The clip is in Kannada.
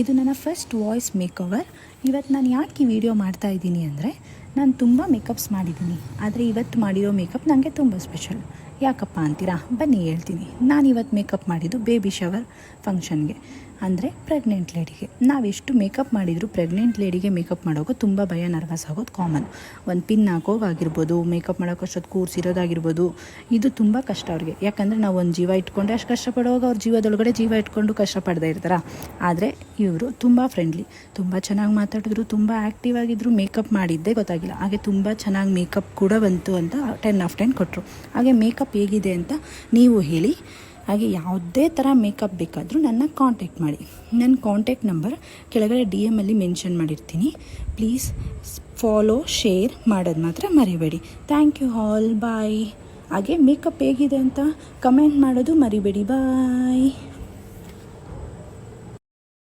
ಇದು ನನ್ನ ಫಸ್ಟ್ ವಾಯ್ಸ್ ಮೇಕವರ್. ಇವತ್ತು ನಾನು ಯಾಕೆ ಈ ವಿಡಿಯೋ ಮಾಡ್ತಾ ಇದ್ದೀನಿ ಅಂದರೆ, ನಾನು ತುಂಬ ಮೇಕಪ್ಸ್ ಮಾಡಿದ್ದೀನಿ, ಆದರೆ ಇವತ್ತು ಮಾಡಿರೋ ಮೇಕಪ್ ನನಗೆ ತುಂಬ ಸ್ಪೆಷಲ್. ಯಾಕಪ್ಪ ಅಂತೀರಾ? ಬನ್ನಿ ಹೇಳ್ತೀನಿ. ನಾನು ಇವತ್ತು ಮೇಕಪ್ ಮಾಡಿದ್ದು ಬೇಬಿ ಶವರ್ ಫಂಕ್ಷನ್ಗೆ, ಅಂದರೆ ಪ್ರೆಗ್ನೆಂಟ್ ಲೇಡಿಗೆ. ನಾವೆಷ್ಟು ಮೇಕಪ್ ಮಾಡಿದರೂ ಪ್ರೆಗ್ನೆಂಟ್ ಲೇಡಿಗೆ ಮೇಕಪ್ ಮಾಡೋಕೆ ತುಂಬ ಭಯ, ನರ್ವಸ್ ಆಗೋದು ಕಾಮನ್. ಒಂದು ಪಿನ್ ಹಾಕೋವಾಗಿರ್ಬೋದು, ಮೇಕಪ್ ಮಾಡೋಕ್ಕಷ್ಟೊತ್ತು ಕೂರಿಸಿರೋದಾಗಿರ್ಬೋದು, ಇದು ತುಂಬ ಕಷ್ಟ ಅವ್ರಿಗೆ. ಯಾಕಂದರೆ ನಾವು ಒಂದು ಜೀವ ಇಟ್ಕೊಂಡೆ ಅಷ್ಟು ಕಷ್ಟಪಡುವಾಗ ಅವ್ರ ಜೀವದೊಳಗಡೆ ಜೀವ ಇಟ್ಕೊಂಡು ಕಷ್ಟಪಡದೇ ಇರ್ತಾರ. ಆದರೆ ಇವರು ತುಂಬ ಫ್ರೆಂಡ್ಲಿ, ತುಂಬ ಚೆನ್ನಾಗಿ ಮಾತಾಡಿದ್ರು, ತುಂಬ ಆ್ಯಕ್ಟಿವ್ ಆಗಿದ್ರು. ಮೇಕಪ್ ಮಾಡಿದ್ದೇ ಗೊತ್ತಾಗಿಲ್ಲ. ಹಾಗೆ ತುಂಬ ಚೆನ್ನಾಗಿ ಮೇಕಪ್ ಕೂಡ ಬಂತು ಅಂತ 10/10 ಕೊಟ್ಟರು. ಹಾಗೆ ಮೇಕಪ್ ಹೇಗಿದೆ ಅಂತ ನೀವು ಹೇಳಿ. ಹಾಗೆ ಯಾವುದೇ ಥರ ಮೇಕಪ್ ಬೇಕಾದರೂ ನನ್ನ ಕಾಂಟ್ಯಾಕ್ಟ್ ಮಾಡಿ. ನನ್ನ ಕಾಂಟ್ಯಾಕ್ಟ್ ನಂಬರ್ ಕೆಳಗಡೆ DM ಅಲ್ಲಿ ಮೆನ್ಷನ್ ಮಾಡಿರ್ತೀನಿ. ಪ್ಲೀಸ್ ಫಾಲೋ, ಶೇರ್ ಮಾಡೋದು ಮಾತ್ರ ಮರಿಬೇಡಿ. ಥ್ಯಾಂಕ್ ಯು ಆಲ್, ಬಾಯ್. ಹಾಗೆ ಮೇಕಪ್ ಹೇಗಿದೆ ಅಂತ ಕಮೆಂಟ್ ಮಾಡೋದು ಮರಿಬೇಡಿ. ಬಾಯ್.